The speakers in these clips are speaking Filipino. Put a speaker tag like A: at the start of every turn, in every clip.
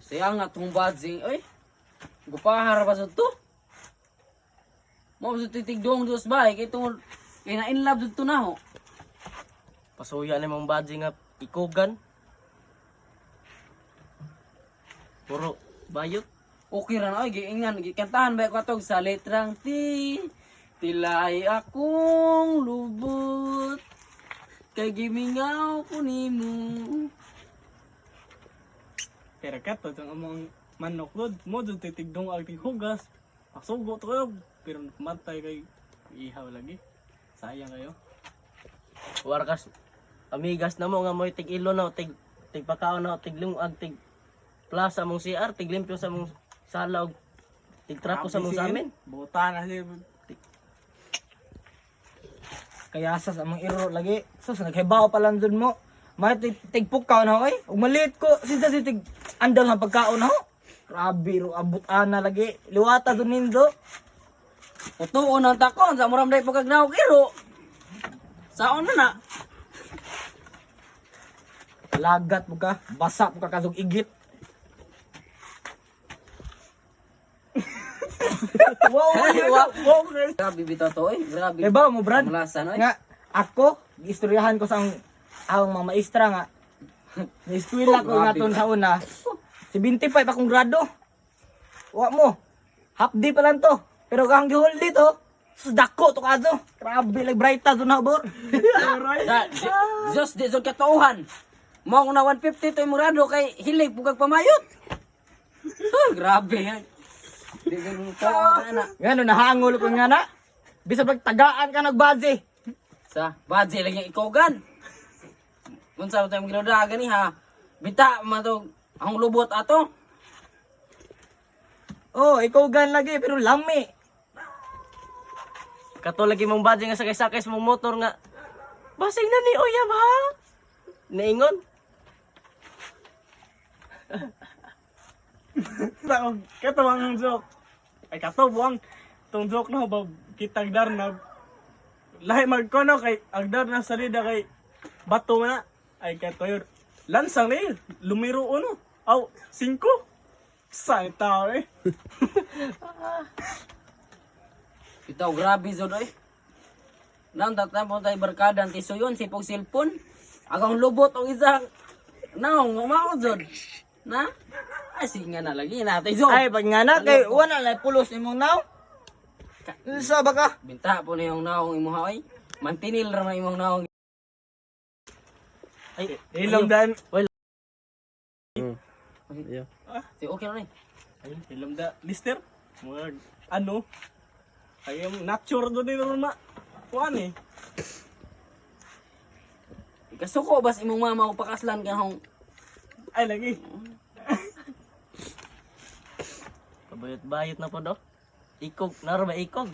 A: Saya nga tong badging, oy. Gupahar ba sa to? Mo sa titigdong dos ba? Kay tungod kay na in love dito na ho.
B: Pasuya ni mong badge nga ikogan. Puro bayot.
A: Okay ra na oy, giingan gikantahan ba ko atog sa letrang T. Tilay akong lubot. Kay gimingaw ko nimo.
C: Pero kato, itong among manok doon, mo doon titigdong ang tighugas. Masugot ko, pero matay kay ihaw lagi. Sayang kayo.
B: Warkas amigas na mo nga mo'y tig ilo na tig pakaon na tig lungag tig plaza mong CR tig limpyo sa mong sala og tig trapo sa mong samin.
C: Buta na siya.
D: Kaya sa among iro lagi. Sus naghibaw pa lang dun mo. May tigpukaw na oy. Ug maliit ko sinta si tig andal nga pagkaon ho. Grabe ro abot ana lagi. Liwata dun nindo.
A: Utuon ang takon sa muram day pagkagnaw kiro. Saon na na?
D: Lagat mo ka. Basa mo ka kasog igit.
A: Wow. Grabe bitaw to oy. Grabe.
D: Diba mo Brad?
A: Malasan oy.
D: Nga ako giistoryahan ko sa ang mga maestra nga. Ni-eskwela ko nga ton sa una. 75 akong grado. Wa mo. Half day pa lang to. Pero kang gihol dito, dako to kaso. Grabe like brighta to na bor.
A: Just di zon katauhan. Mo na 150 to imurado kay hilig pugag pamayot. Grabe yan. Di zon ka na.
D: Ngano nahangol ko nga na. Bisa pagtagaan ka nagbadze.
A: Sa badge lagi ikogan. Unsa tayo giloda gani ha. Bita man to ang lubot ato.
D: Oh, ikaw gan lagi pero lami.
B: Kato lagi mong badge nga sakay-sakay sa mong motor nga basig na ni uyab ha. Naingon.
C: Kato ang joke. Ay kato buang. Itong joke na ba kitang darnag. Lahi magkono kay agdar na salida kay bato na. Ay kato yun. Lansang na yun. Lumiro uno. Aw, 5. Saan tao eh.
A: Bitaw grabe zon oy. Nang tatapon tayo barkada ang tisuyon sipog cellphone. Agang lubot og isa. Naong mao zon. Na? Ay singa na lagi natay zon.
D: Ay pag nga na kay wala na pulos imong naw. Sa baka?
A: Binta po na yung naong imuha oy. Mantinil ra man imong naong.
B: Ay,
C: Ilong dan.
A: Si okay na ni.
C: Ayun, ilong da. Lister. Mga ano. Ay yung nature doon din naman ma. Kuan eh.
A: Ikasuko bas imong mama og pakaslan kanang
C: Ay lagi.
B: kabayot-bayot na po do. Ikog, naro ba ikog?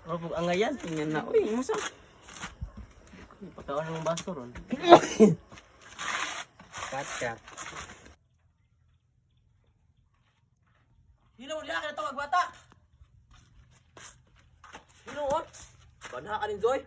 B: Robog angayan.
A: tingnan na. Uy, mo sa.
B: Pagkaon ng baso ron.
A: Katkat.
B: Hino diha ka tawag bata. Hino on. Banha ka ni Joy.